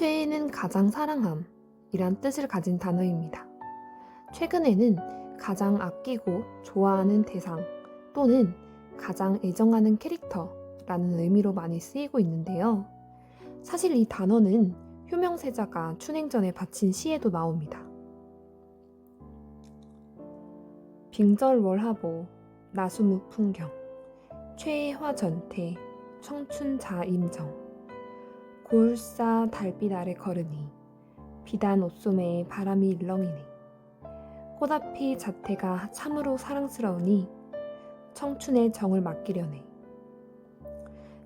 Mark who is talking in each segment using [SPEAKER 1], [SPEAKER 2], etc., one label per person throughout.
[SPEAKER 1] 최애는 가장 사랑함이란 뜻을 가진 단어입니다. 최근에는 가장 아끼고 좋아하는 대상 또는 가장 애정하는 캐릭터라는 의미로 많이 쓰이고 있는데요. 사실 이 단어는 효명세자가 춘행전에 바친 시에도 나옵니다. 빙절월하보 나수무풍경 최애화전태 청춘자임정 고울사 달빛 아래 걸으니 비단 옷소매에 바람이 일렁이네 꽃앞이 자태가 참으로 사랑스러우니 청춘의 정을 맡기려네.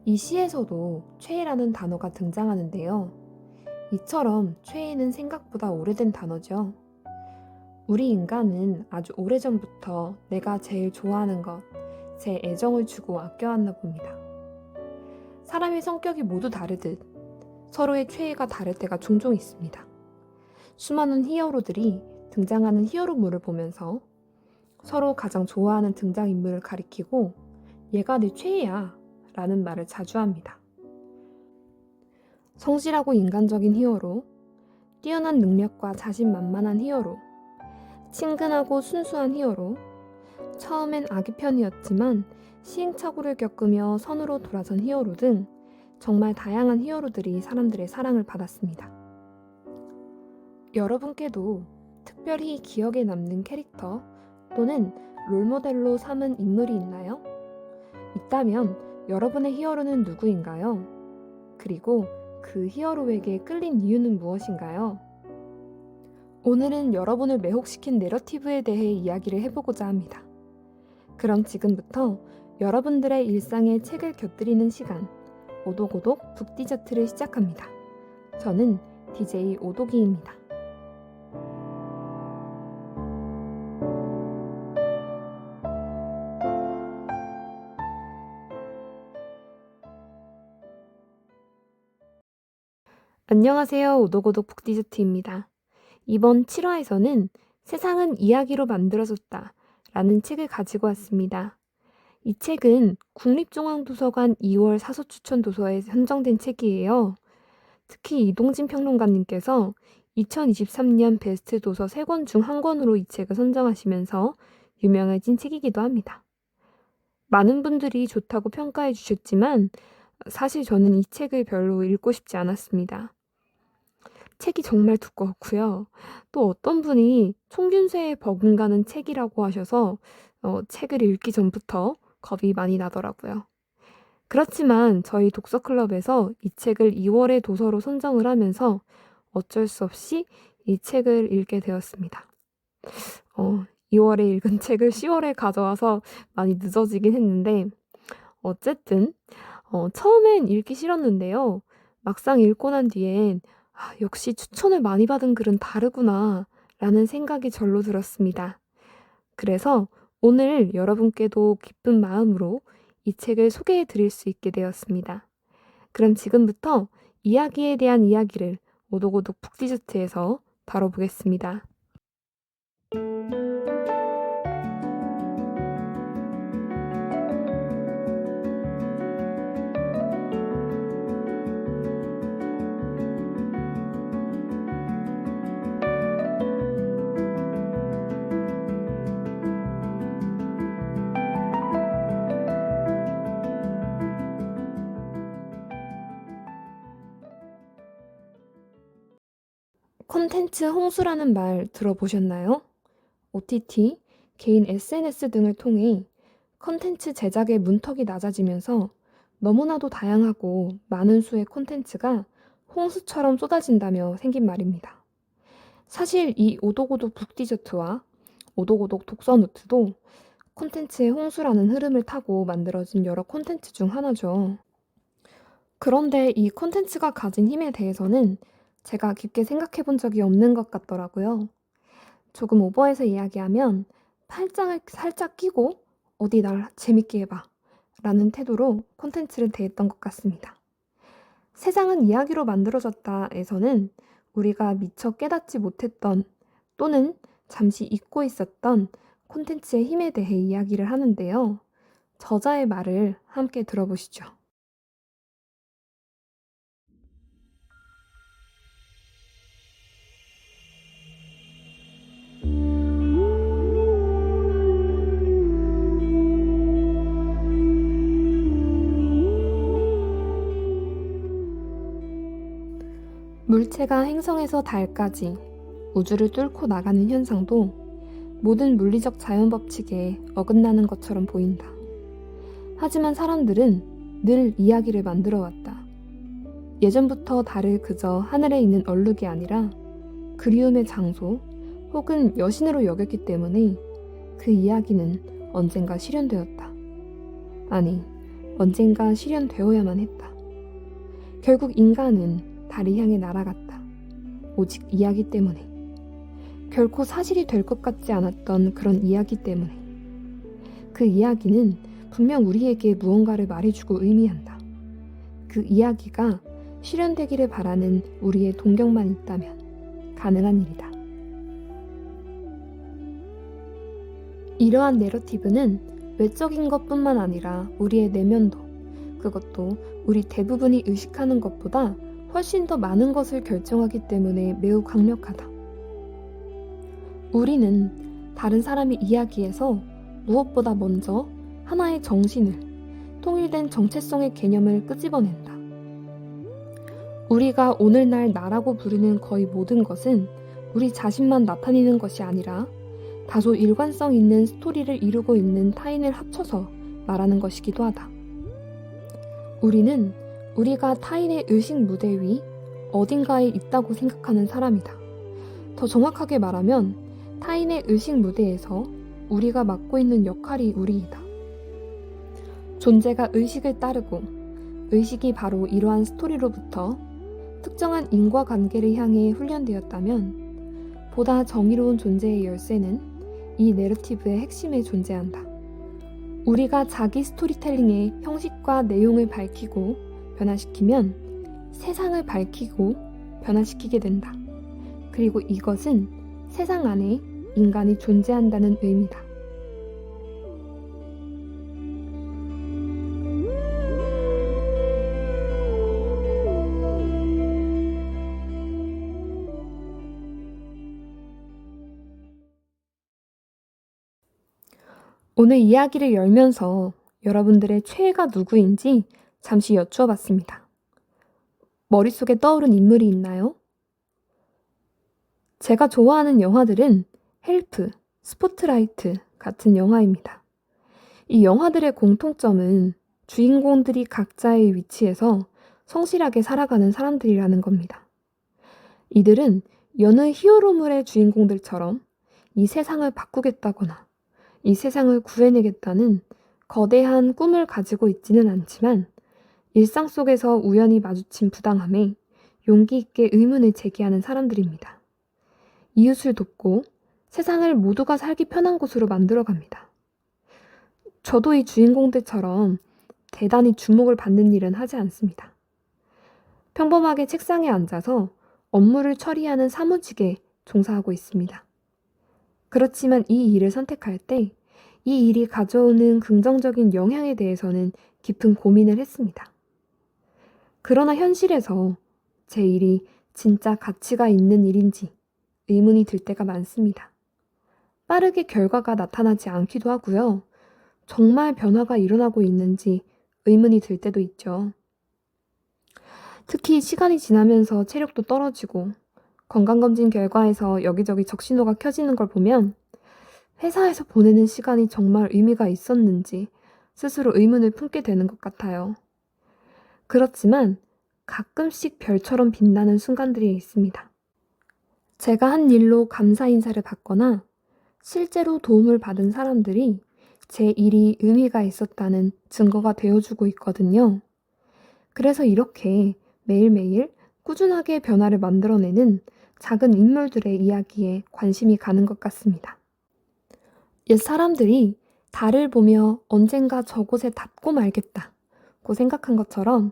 [SPEAKER 1] 이 시에서도 최애라는 단어가 등장하는데요. 이처럼 최애는 생각보다 오래된 단어죠. 우리 인간은 아주 오래전부터 내가 제일 좋아하는 것, 제 애정을 주고 아껴왔나 봅니다. 사람의 성격이 모두 다르듯 서로의 최애가 다를 때가 종종 있습니다. 수많은 히어로들이 등장하는 히어로물을 보면서 서로 가장 좋아하는 등장인물을 가리키고 얘가 내 최애야 라는 말을 자주 합니다. 성실하고 인간적인 히어로, 뛰어난 능력과 자신만만한 히어로, 친근하고 순수한 히어로, 처음엔 악의 편이었지만 시행착오를 겪으며 선으로 돌아선 히어로 등 정말 다양한 히어로들이 사람들의 사랑을 받았습니다. 여러분께도 특별히 기억에 남는 캐릭터 또는 롤모델로 삼은 인물이 있나요? 있다면 여러분의 히어로는 누구인가요? 그리고 그 히어로에게 끌린 이유는 무엇인가요? 오늘은 여러분을 매혹시킨 내러티브에 대해 이야기를 해보고자 합니다. 그럼 지금부터 여러분들의 일상에 책을 곁들이는 시간, 오독오독 북디저트를 시작합니다. 저는 DJ 오독이입니다. 안녕하세요. 오독오독 북디저트입니다. 이번 7화에서는 세상은 이야기로 만들어졌다 라는 책을 가지고 왔습니다. 이 책은 국립중앙도서관 2월 사서추천 도서에 선정된 책이에요. 특히 이동진 평론가님께서 2023년 베스트 도서 3권 중 한 권으로 이 책을 선정하시면서 유명해진 책이기도 합니다. 많은 분들이 좋다고 평가해 주셨지만 사실 저는 이 책을 별로 읽고 싶지 않았습니다. 책이 정말 두꺼웠고요. 또 어떤 분이 총균세에 버금가는 책이라고 하셔서 책을 읽기 전부터 겁이 많이 나더라고요. 그렇지만 저희 독서클럽에서 이 책을 2월의 도서로 선정을 하면서 어쩔 수 없이 이 책을 읽게 되었습니다. 2월에 읽은 책을 10월에 가져와서 많이 늦어지긴 했는데 어쨌든 처음엔 읽기 싫었는데요. 막상 읽고 난 뒤엔 역시 추천을 많이 받은 글은 다르구나 라는 생각이 절로 들었습니다. 그래서 오늘 여러분께도 기쁜 마음으로 이 책을 소개해 드릴 수 있게 되었습니다. 그럼 지금부터 이야기에 대한 이야기를 오독오독 북디저트에서 다뤄보겠습니다. 콘텐츠 홍수라는 말 들어보셨나요? OTT, 개인 SNS 등을 통해 콘텐츠 제작의 문턱이 낮아지면서 너무나도 다양하고 많은 수의 콘텐츠가 홍수처럼 쏟아진다며 생긴 말입니다. 사실 이 오독오독 북디저트와 오독오독 독서노트도 콘텐츠의 홍수라는 흐름을 타고 만들어진 여러 콘텐츠 중 하나죠. 그런데 이 콘텐츠가 가진 힘에 대해서는 제가 깊게 생각해 본 적이 없는 것 같더라고요. 조금 오버해서 이야기하면 팔짱을 살짝 끼고 어디 날 재밌게 해봐 라는 태도로 콘텐츠를 대했던 것 같습니다. 세상은 이야기로 만들어졌다에서는 우리가 미처 깨닫지 못했던 또는 잠시 잊고 있었던 콘텐츠의 힘에 대해 이야기를 하는데요. 저자의 말을 함께 들어보시죠. 물체가 행성에서 달까지 우주를 뚫고 나가는 현상도 모든 물리적 자연 법칙에 어긋나는 것처럼 보인다. 하지만 사람들은 늘 이야기를 만들어 왔다. 예전부터 달을 그저 하늘에 있는 얼룩이 아니라 그리움의 장소 혹은 여신으로 여겼기 때문에 그 이야기는 언젠가 실현되었다. 아니, 언젠가 실현되어야만 했다. 결국 인간은 달을 향해 날아갔다. 오직 이야기 때문에. 결코 사실이 될 것 같지 않았던 그런 이야기 때문에. 그 이야기는 분명 우리에게 무언가를 말해주고 의미한다. 그 이야기가 실현되기를 바라는 우리의 동경만 있다면 가능한 일이다. 이러한 내러티브는 외적인 것뿐만 아니라 우리의 내면도, 그것도 우리 대부분이 의식하는 것보다 훨씬 더 많은 것을 결정하기 때문에 매우 강력하다. 우리는 다른 사람의 이야기에서 무엇보다 먼저 하나의 정신을, 통일된 정체성의 개념을 끄집어낸다. 우리가 오늘날 나라고 부르는 거의 모든 것은 우리 자신만 나타내는 것이 아니라 다소 일관성 있는 스토리를 이루고 있는 타인을 합쳐서 말하는 것이기도 하다. 우리는 우리가 타인의 의식 무대 위 어딘가에 있다고 생각하는 사람이다. 더 정확하게 말하면 타인의 의식 무대에서 우리가 맡고 있는 역할이 우리이다. 존재가 의식을 따르고 의식이 바로 이러한 스토리로부터 특정한 인과관계를 향해 훈련되었다면 보다 정의로운 존재의 열쇠는 이 내러티브의 핵심에 존재한다. 우리가 자기 스토리텔링의 형식과 내용을 밝히고 변화시키면 세상을 밝히고 변화시키게 된다. 그리고 이것은 세상 안에 인간이 존재한다는 의미다. 오늘 이야기를 열면서 여러분들의 최애가 누구인지 잠시 여쭈어 봤습니다. 머릿속에 떠오른 인물이 있나요? 제가 좋아하는 영화들은 헬프, 스포트라이트 같은 영화입니다. 이 영화들의 공통점은 주인공들이 각자의 위치에서 성실하게 살아가는 사람들이라는 겁니다. 이들은 여느 히어로물의 주인공들처럼 이 세상을 바꾸겠다거나 이 세상을 구해내겠다는 거대한 꿈을 가지고 있지는 않지만 일상 속에서 우연히 마주친 부당함에 용기 있게 의문을 제기하는 사람들입니다. 이웃을 돕고 세상을 모두가 살기 편한 곳으로 만들어갑니다. 저도 이 주인공들처럼 대단히 주목을 받는 일은 하지 않습니다. 평범하게 책상에 앉아서 업무를 처리하는 사무직에 종사하고 있습니다. 그렇지만 이 일을 선택할 때 이 일이 가져오는 긍정적인 영향에 대해서는 깊은 고민을 했습니다. 그러나 현실에서 제 일이 진짜 가치가 있는 일인지 의문이 들 때가 많습니다. 빠르게 결과가 나타나지 않기도 하고요. 정말 변화가 일어나고 있는지 의문이 들 때도 있죠. 특히 시간이 지나면서 체력도 떨어지고 건강검진 결과에서 여기저기 적신호가 켜지는 걸 보면 회사에서 보내는 시간이 정말 의미가 있었는지 스스로 의문을 품게 되는 것 같아요. 그렇지만 가끔씩 별처럼 빛나는 순간들이 있습니다. 제가 한 일로 감사 인사를 받거나 실제로 도움을 받은 사람들이 제 일이 의미가 있었다는 증거가 되어주고 있거든요. 그래서 이렇게 매일매일 꾸준하게 변화를 만들어내는 작은 인물들의 이야기에 관심이 가는 것 같습니다. 옛 사람들이 달을 보며 언젠가 저곳에 닿고 말겠다고 생각한 것처럼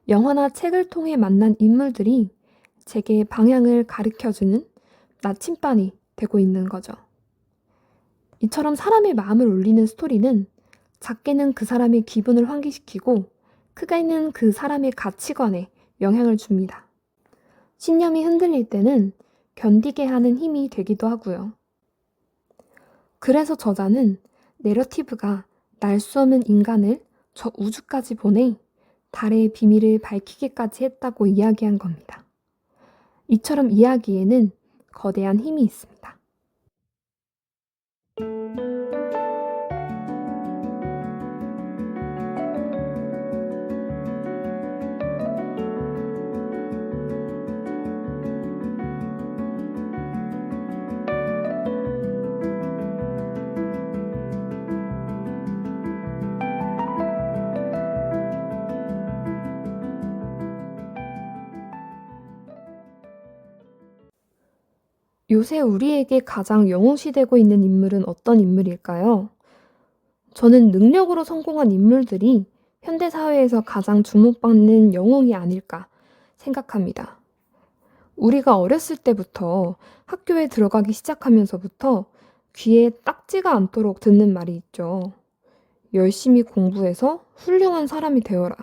[SPEAKER 1] 영화나 책을 통해 만난 인물들이 제게 방향을 가르쳐주는 나침반이 되고 있는 거죠. 이처럼 사람의 마음을 울리는 스토리는 작게는 그 사람의 기분을 환기시키고 크게는 그 사람의 가치관에 영향을 줍니다. 신념이 흔들릴 때는 견디게 하는 힘이 되기도 하고요. 그래서 저자는 내러티브가 날 수 없는 인간을 저 우주까지 보내 달의 비밀을 밝히기까지 했다고 이야기한 겁니다. 이처럼 이야기에는 거대한 힘이 있습니다. 요새 우리에게 가장 영웅시되고 있는 인물은 어떤 인물일까요? 저는 능력으로 성공한 인물들이 현대사회에서 가장 주목받는 영웅이 아닐까 생각합니다. 우리가 어렸을 때부터 학교에 들어가기 시작하면서부터 귀에 딱지가 않도록 듣는 말이 있죠. 열심히 공부해서 훌륭한 사람이 되어라.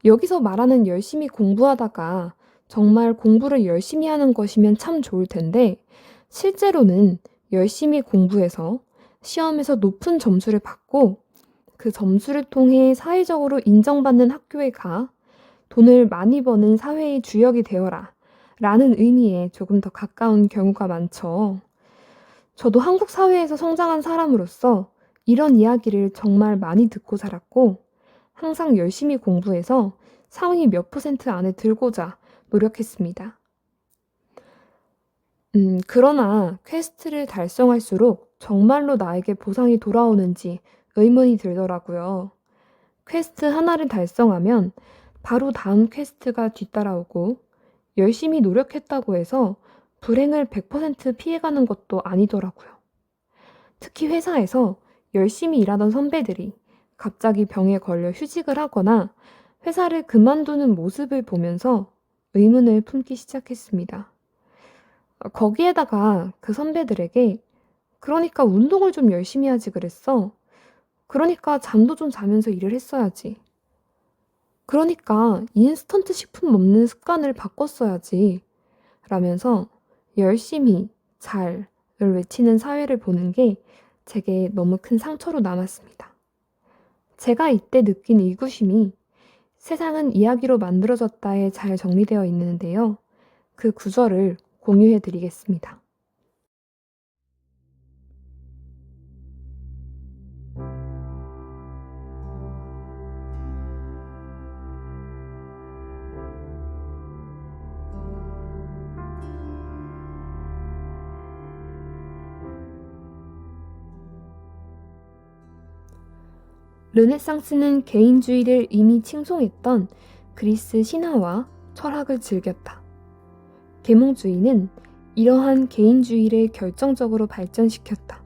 [SPEAKER 1] 여기서 말하는 열심히 공부하다가 정말 공부를 열심히 하는 것이면 참 좋을 텐데, 실제로는 열심히 공부해서 시험에서 높은 점수를 받고 그 점수를 통해 사회적으로 인정받는 학교에 가 돈을 많이 버는 사회의 주역이 되어라 라는 의미에 조금 더 가까운 경우가 많죠. 저도 한국 사회에서 성장한 사람으로서 이런 이야기를 정말 많이 듣고 자랐고, 항상 열심히 공부해서 상위 몇 % 안에 들고자 노력했습니다. 그러나 퀘스트를 달성할수록 정말로 나에게 보상이 돌아오는지 의문이 들더라고요. 퀘스트 하나를 달성하면 바로 다음 퀘스트가 뒤따라오고, 열심히 노력했다고 해서 불행을 100% 피해가는 것도 아니더라고요. 특히 회사에서 열심히 일하던 선배들이 갑자기 병에 걸려 휴직을 하거나 회사를 그만두는 모습을 보면서 의문을 품기 시작했습니다. 거기에다가 그 선배들에게 그러니까 운동을 좀 열심히 하지 그랬어. 그러니까 잠도 좀 자면서 일을 했어야지. 그러니까 인스턴트 식품 먹는 습관을 바꿨어야지. 라면서 열심히 잘을 외치는 사회를 보는 게 제게 너무 큰 상처로 남았습니다. 제가 이때 느낀 의구심이 세상은 이야기로 만들어졌다에 잘 정리되어 있는데요. 그 구절을 공유해 드리겠습니다. 르네상스는 개인주의를 이미 칭송했던 그리스 신화와 철학을 즐겼다. 계몽주의는 이러한 개인주의를 결정적으로 발전시켰다.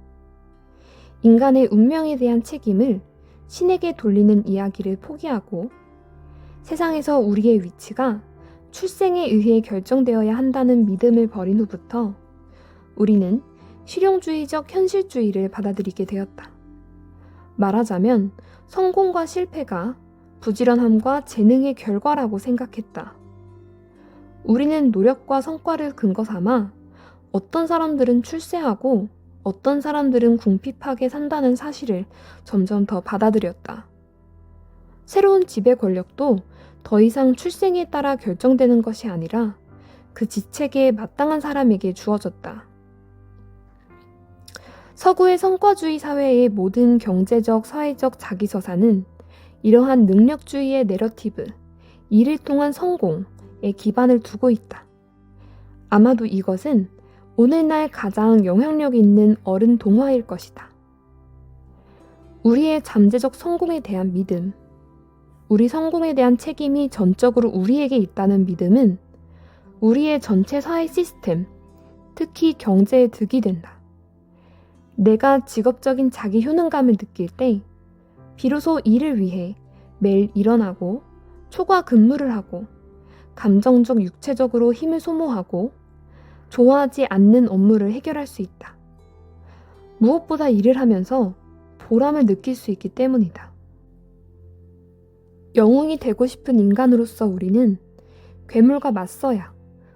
[SPEAKER 1] 인간의 운명에 대한 책임을 신에게 돌리는 이야기를 포기하고 세상에서 우리의 위치가 출생에 의해 결정되어야 한다는 믿음을 버린 후부터 우리는 실용주의적 현실주의를 받아들이게 되었다. 말하자면 성공과 실패가 부지런함과 재능의 결과라고 생각했다. 우리는 노력과 성과를 근거 삼아 어떤 사람들은 출세하고 어떤 사람들은 궁핍하게 산다는 사실을 점점 더 받아들였다. 새로운 지배 권력도 더 이상 출생에 따라 결정되는 것이 아니라 그 직책에 마땅한 사람에게 주어졌다. 서구의 성과주의 사회의 모든 경제적, 사회적 자기서사는 이러한 능력주의의 내러티브, 일을 통한 성공에 기반을 두고 있다. 아마도 이것은 오늘날 가장 영향력 있는 어른 동화일 것이다. 우리의 잠재적 성공에 대한 믿음, 우리 성공에 대한 책임이 전적으로 우리에게 있다는 믿음은 우리의 전체 사회 시스템, 특히 경제에 득이 된다. 내가 직업적인 자기 효능감을 느낄 때 비로소 일을 위해 매일 일어나고 초과 근무를 하고 감정적 육체적으로 힘을 소모하고 좋아하지 않는 업무를 해결할 수 있다. 무엇보다 일을 하면서 보람을 느낄 수 있기 때문이다. 영웅이 되고 싶은 인간으로서 우리는 괴물과 맞서야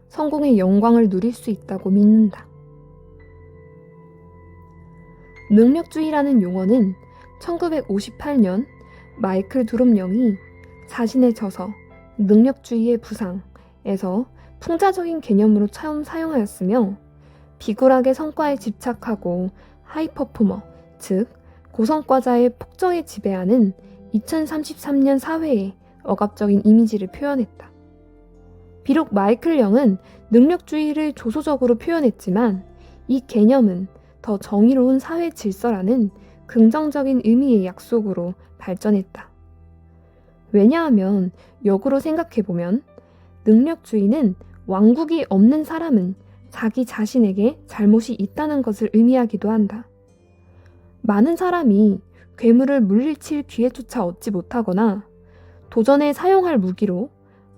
[SPEAKER 1] 성공의 영광을 누릴 수 있다고 믿는다. 능력주의라는 용어는 1958년 마이클 두롬 영이 자신의 저서 능력주의의 부상에서 풍자적인 개념으로 처음 사용하였으며 비굴하게 성과에 집착하고 하이퍼포머, 즉 고성과자의 폭정에 지배하는 2033년 사회의 억압적인 이미지를 표현했다. 비록 마이클 영은 능력주의를 조소적으로 표현했지만 이 개념은 더 정의로운 사회 질서라는 긍정적인 의미의 약속으로 발전했다. 왜냐하면 역으로 생각해보면 능력주의는 왕국이 없는 사람은 자기 자신에게 잘못이 있다는 것을 의미하기도 한다. 많은 사람이 괴물을 물리칠 기회조차 얻지 못하거나 도전에 사용할 무기로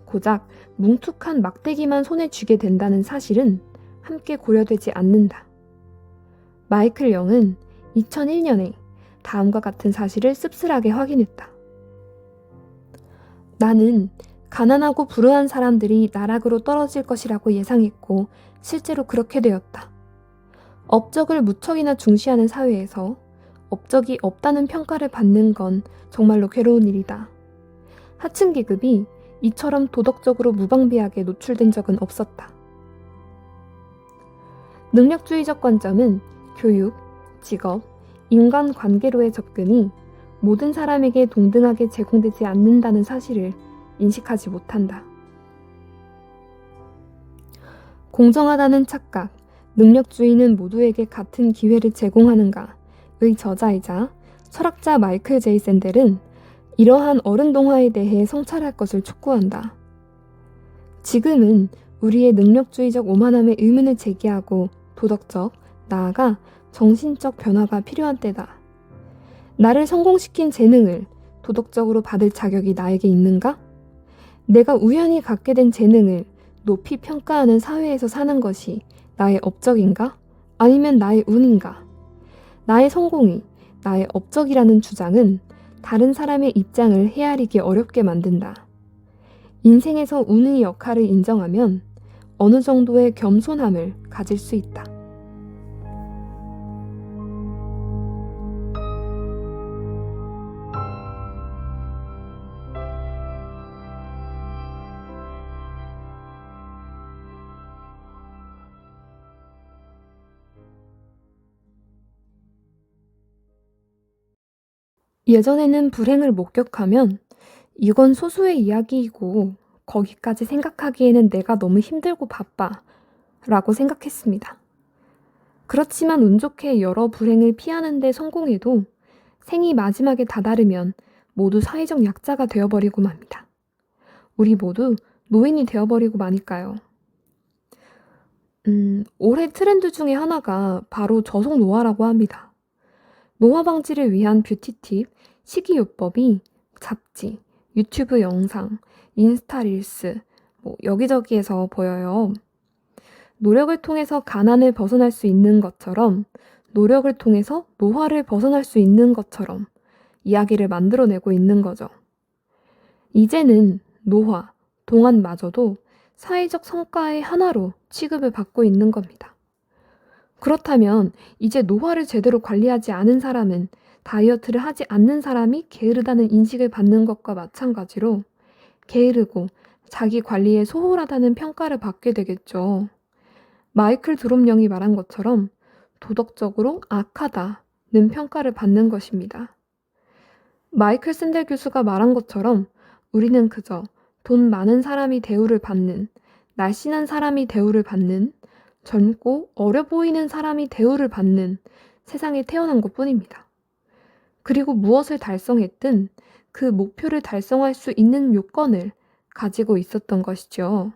[SPEAKER 1] 고작 뭉툭한 막대기만 손에 쥐게 된다는 사실은 함께 고려되지 않는다. 마이클 영은 2001년에 다음과 같은 사실을 씁쓸하게 확인했다. 나는 가난하고 불우한 사람들이 나락으로 떨어질 것이라고 예상했고 실제로 그렇게 되었다. 업적을 무척이나 중시하는 사회에서 업적이 없다는 평가를 받는 건 정말로 괴로운 일이다. 하층 계급이 이처럼 도덕적으로 무방비하게 노출된 적은 없었다. 능력주의적 관점은 교육, 직업, 인간관계로의 접근이 모든 사람에게 동등하게 제공되지 않는다는 사실을 인식하지 못한다. 공정하다는 착각, 능력주의는 모두에게 같은 기회를 제공하는가의 저자이자 철학자 마이클 제이 샌델은 이러한 어른 동화에 대해 성찰할 것을 촉구한다. 지금은 우리의 능력주의적 오만함에 의문을 제기하고 도덕적, 나아가 정신적 변화가 필요한 때다. 나를 성공시킨 재능을 도덕적으로 받을 자격이 나에게 있는가? 내가 우연히 갖게 된 재능을 높이 평가하는 사회에서 사는 것이 나의 업적인가? 아니면 나의 운인가? 나의 성공이 나의 업적이라는 주장은 다른 사람의 입장을 헤아리기 어렵게 만든다. 인생에서 운의 역할을 인정하면 어느 정도의 겸손함을 가질 수 있다. 예전에는 불행을 목격하면 이건 소수의 이야기이고 거기까지 생각하기에는 내가 너무 힘들고 바빠 라고 생각했습니다. 그렇지만 운 좋게 여러 불행을 피하는 데 성공해도 생이 마지막에 다다르면 모두 사회적 약자가 되어버리고 맙니다. 우리 모두 노인이 되어버리고 마니까요. 올해 트렌드 중에 하나가 바로 저속 노화라고 합니다. 노화 방지를 위한 뷰티 팁, 식이요법이 잡지, 유튜브 영상, 인스타 릴스, 여기저기에서 보여요. 노력을 통해서 가난을 벗어날 수 있는 것처럼 노력을 통해서 노화를 벗어날 수 있는 것처럼 이야기를 만들어내고 있는 거죠. 이제는 노화, 동안마저도 사회적 성과의 하나로 취급을 받고 있는 겁니다. 그렇다면 이제 노화를 제대로 관리하지 않은 사람은 다이어트를 하지 않는 사람이 게으르다는 인식을 받는 것과 마찬가지로 게으르고 자기 관리에 소홀하다는 평가를 받게 되겠죠. 마이클 드롬령이 말한 것처럼 도덕적으로 악하다는 평가를 받는 것입니다. 마이클 샌델 교수가 말한 것처럼 우리는 그저 돈 많은 사람이 대우를 받는, 날씬한 사람이 대우를 받는, 젊고 어려 보이는 사람이 대우를 받는 세상에 태어난 것뿐입니다. 그리고 무엇을 달성했든 그 목표를 달성할 수 있는 요건을 가지고 있었던 것이죠.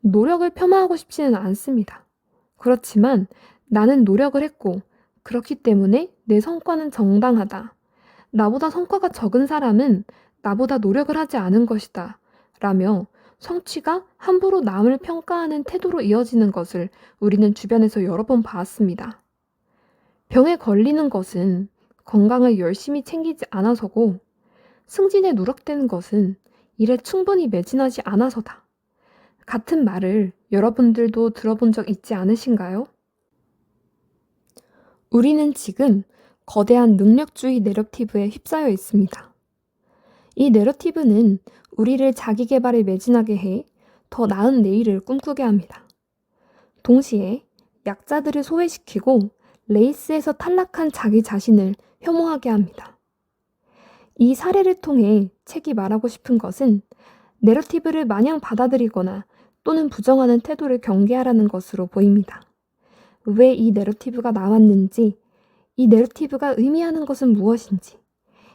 [SPEAKER 1] 노력을 폄하하고 싶지는 않습니다. 그렇지만 나는 노력을 했고 그렇기 때문에 내 성과는 정당하다. 나보다 성과가 적은 사람은 나보다 노력을 하지 않은 것이다. 라며 성취가 함부로 남을 평가하는 태도로 이어지는 것을 우리는 주변에서 여러 번 봤습니다. 병에 걸리는 것은 건강을 열심히 챙기지 않아서고 승진에 누락되는 것은 일에 충분히 매진하지 않아서다. 같은 말을 여러분들도 들어본 적 있지 않으신가요? 우리는 지금 거대한 능력주의 내러티브에 휩싸여 있습니다. 이 내러티브는 우리를 자기 개발에 매진하게 해 더 나은 내일을 꿈꾸게 합니다. 동시에 약자들을 소외시키고 레이스에서 탈락한 자기 자신을 혐오하게 합니다. 이 사례를 통해 책이 말하고 싶은 것은 내러티브를 마냥 받아들이거나 또는 부정하는 태도를 경계하라는 것으로 보입니다. 왜 이 내러티브가 나왔는지, 이 내러티브가 의미하는 것은 무엇인지,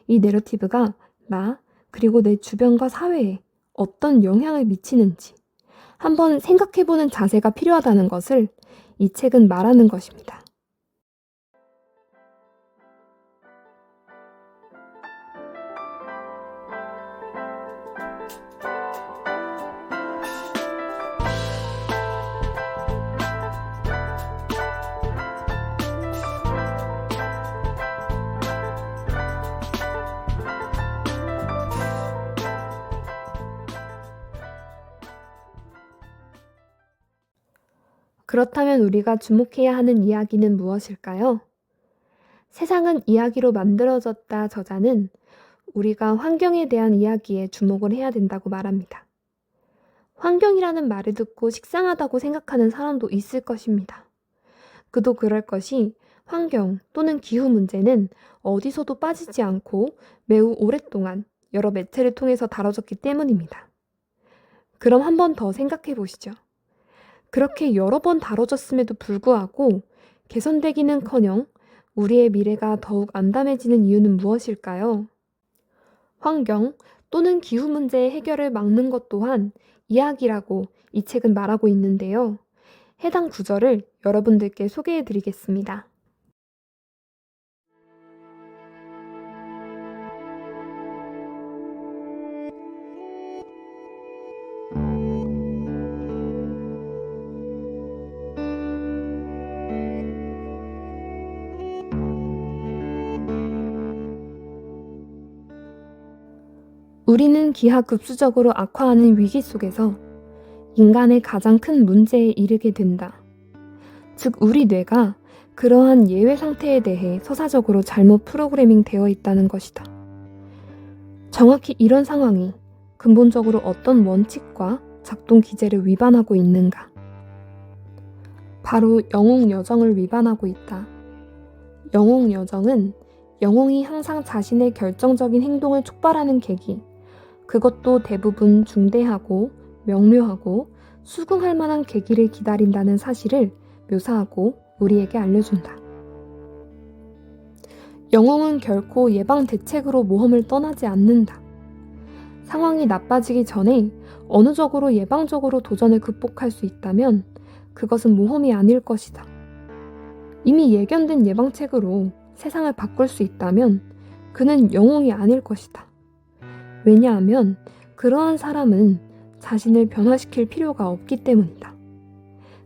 [SPEAKER 1] 이 내러티브가 나 그리고 내 주변과 사회에 어떤 영향을 미치는지 한번 생각해보는 자세가 필요하다는 것을 이 책은 말하는 것입니다. 그렇다면 우리가 주목해야 하는 이야기는 무엇일까요? 세상은 이야기로 만들어졌다 저자는 우리가 환경에 대한 이야기에 주목을 해야 된다고 말합니다. 환경이라는 말을 듣고 식상하다고 생각하는 사람도 있을 것입니다. 그도 그럴 것이 환경 또는 기후 문제는 어디서도 빠지지 않고 매우 오랫동안 여러 매체를 통해서 다뤄졌기 때문입니다. 그럼 한 번 더 생각해 보시죠. 그렇게 여러 번 다뤄졌음에도 불구하고 개선되기는커녕 우리의 미래가 더욱 암담해지는 이유는 무엇일까요? 환경 또는 기후 문제의 해결을 막는 것 또한 이야기라고 이 책은 말하고 있는데요. 해당 구절을 여러분들께 소개해 드리겠습니다. 우리는 기하급수적으로 악화하는 위기 속에서 인간의 가장 큰 문제에 이르게 된다. 즉, 우리 뇌가 그러한 예외 상태에 대해 서사적으로 잘못 프로그래밍 되어 있다는 것이다. 정확히 이런 상황이 근본적으로 어떤 원칙과 작동 기제를 위반하고 있는가? 바로 영웅 여정을 위반하고 있다. 영웅 여정은 영웅이 항상 자신의 결정적인 행동을 촉발하는 계기, 그것도 대부분 중대하고 명료하고 수긍할 만한 계기를 기다린다는 사실을 묘사하고 우리에게 알려준다. 영웅은 결코 예방 대책으로 모험을 떠나지 않는다. 상황이 나빠지기 전에 어느적으로 예방적으로 도전을 극복할 수 있다면 그것은 모험이 아닐 것이다. 이미 예견된 예방책으로 세상을 바꿀 수 있다면 그는 영웅이 아닐 것이다. 왜냐하면 그러한 사람은 자신을 변화시킬 필요가 없기 때문이다.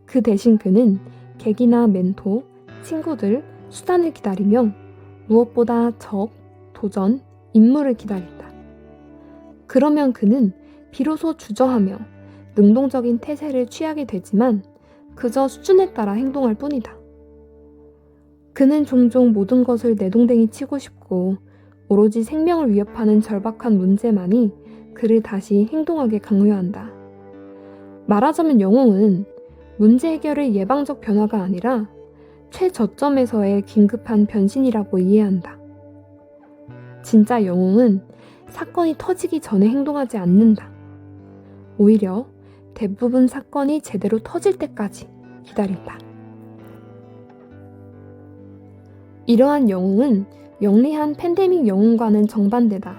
[SPEAKER 1] 그 대신 그는 객이나 멘토, 친구들, 수단을 기다리며 무엇보다 적, 도전, 임무를 기다린다. 그러면 그는 비로소 주저하며 능동적인 태세를 취하게 되지만 그저 수준에 따라 행동할 뿐이다. 그는 종종 모든 것을 내동댕이 치고 싶고 오로지 생명을 위협하는 절박한 문제만이 그를 다시 행동하게 강요한다. 말하자면 영웅은 문제 해결의 예방적 변화가 아니라 최저점에서의 긴급한 변신이라고 이해한다. 진짜 영웅은 사건이 터지기 전에 행동하지 않는다. 오히려 대부분 사건이 제대로 터질 때까지 기다린다. 이러한 영웅은 영리한 팬데믹 영웅과는 정반대다.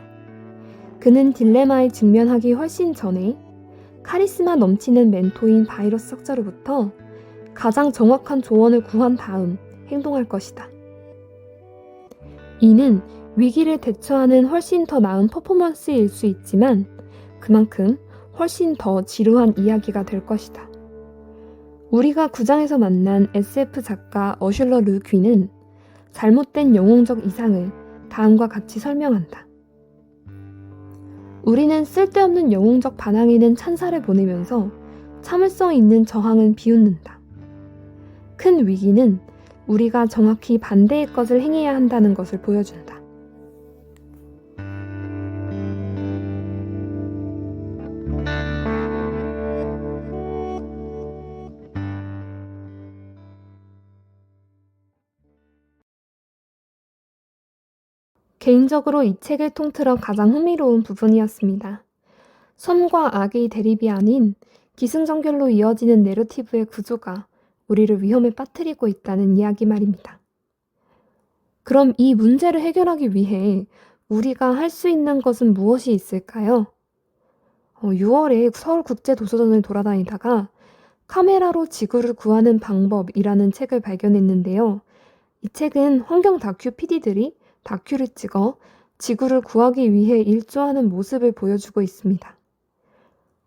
[SPEAKER 1] 그는 딜레마에 직면하기 훨씬 전에 카리스마 넘치는 멘토인 바이러스 학자로부터 가장 정확한 조언을 구한 다음 행동할 것이다. 이는 위기를 대처하는 훨씬 더 나은 퍼포먼스일 수 있지만 그만큼 훨씬 더 지루한 이야기가 될 것이다. 우리가 9장에서 만난 SF 작가 어슐러 르 귀는 잘못된 영웅적 이상을 다음과 같이 설명한다. 우리는 쓸데없는 영웅적 반항에는 찬사를 보내면서 참을성 있는 저항은 비웃는다. 큰 위기는 우리가 정확히 반대의 것을 행해야 한다는 것을 보여준다. 개인적으로 이 책을 통틀어 가장 흥미로운 부분이었습니다. 선과 악의 대립이 아닌 기승전결로 이어지는 내러티브의 구조가 우리를 위험에 빠뜨리고 있다는 이야기 말입니다. 그럼 이 문제를 해결하기 위해 우리가 할 수 있는 것은 무엇이 있을까요? 6월에 서울국제도서관을 돌아다니다가 카메라로 지구를 구하는 방법이라는 책을 발견했는데요. 이 책은 환경 다큐 PD들이 다큐를 찍어 지구를 구하기 위해 일조하는 모습을 보여주고 있습니다.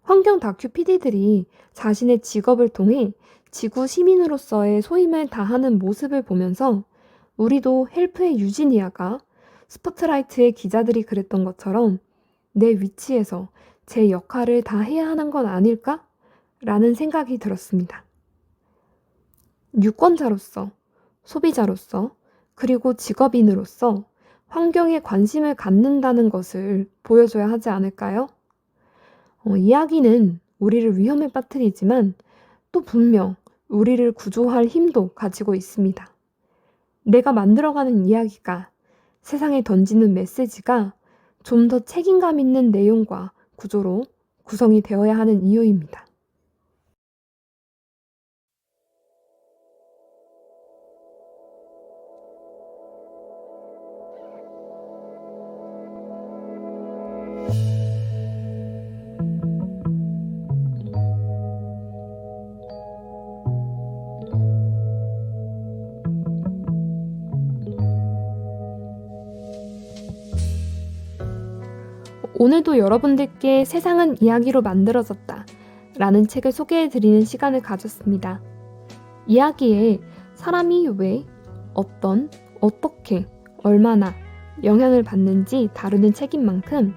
[SPEAKER 1] 환경 다큐 PD들이 자신의 직업을 통해 지구 시민으로서의 소임을 다하는 모습을 보면서 우리도 헬프의 유지니아가 스포트라이트의 기자들이 그랬던 것처럼 내 위치에서 제 역할을 다 해야 하는 건 아닐까? 라는 생각이 들었습니다. 유권자로서, 소비자로서, 그리고 직업인으로서 환경에 관심을 갖는다는 것을 보여줘야 하지 않을까요? 이야기는 우리를 위험에 빠뜨리지만 또 분명 우리를 구조할 힘도 가지고 있습니다. 내가 만들어가는 이야기가, 세상에 던지는 메시지가 좀 더 책임감 있는 내용과 구조로 구성이 되어야 하는 이유입니다. 오늘도 여러분들께 세상은 이야기로 만들어졌다 라는 책을 소개해드리는 시간을 가졌습니다. 이야기에 사람이 왜, 어떤, 어떻게, 얼마나 영향을 받는지 다루는 책인 만큼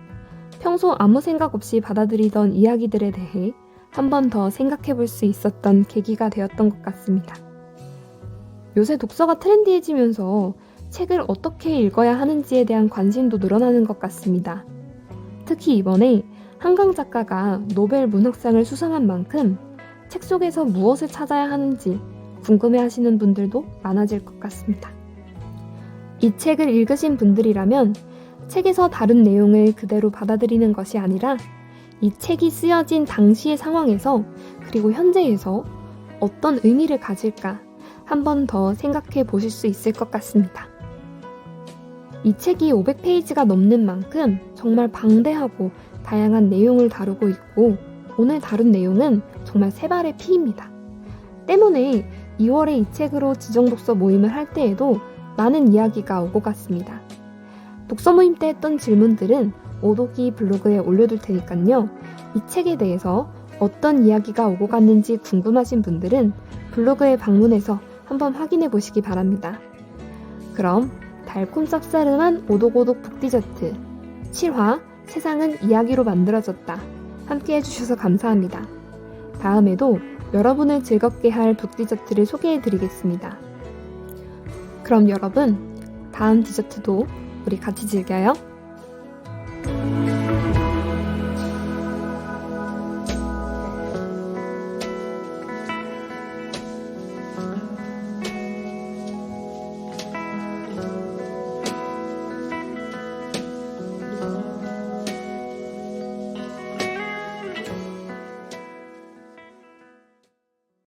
[SPEAKER 1] 평소 아무 생각 없이 받아들이던 이야기들에 대해 한 번 더 생각해 볼 수 있었던 계기가 되었던 것 같습니다. 요새 독서가 트렌디해지면서 책을 어떻게 읽어야 하는지에 대한 관심도 늘어나는 것 같습니다. 특히 이번에 한강 작가가 노벨 문학상을 수상한 만큼 책 속에서 무엇을 찾아야 하는지 궁금해하시는 분들도 많아질 것 같습니다. 이 책을 읽으신 분들이라면 책에서 다룬 내용을 그대로 받아들이는 것이 아니라 이 책이 쓰여진 당시의 상황에서 그리고 현재에서 어떤 의미를 가질까 한 번 더 생각해 보실 수 있을 것 같습니다. 이 책이 500페이지가 넘는 만큼 정말 방대하고 다양한 내용을 다루고 있고 오늘 다룬 내용은 정말 세 발의 피입니다. 때문에 2월에 이 책으로 지정독서 모임을 할 때에도 많은 이야기가 오고 갔습니다. 독서 모임 때 했던 질문들은 오독이 블로그에 올려둘 테니까요. 이 책에 대해서 어떤 이야기가 오고 갔는지 궁금하신 분들은 블로그에 방문해서 한번 확인해 보시기 바랍니다. 그럼 달콤 쌉싸름한 오독오독 북디저트 7화 세상은 이야기로 만들어졌다. 함께 해주셔서 감사합니다. 다음에도 여러분을 즐겁게 할 북디저트를 소개해 드리겠습니다. 그럼 여러분, 다음 디저트도 우리 같이 즐겨요.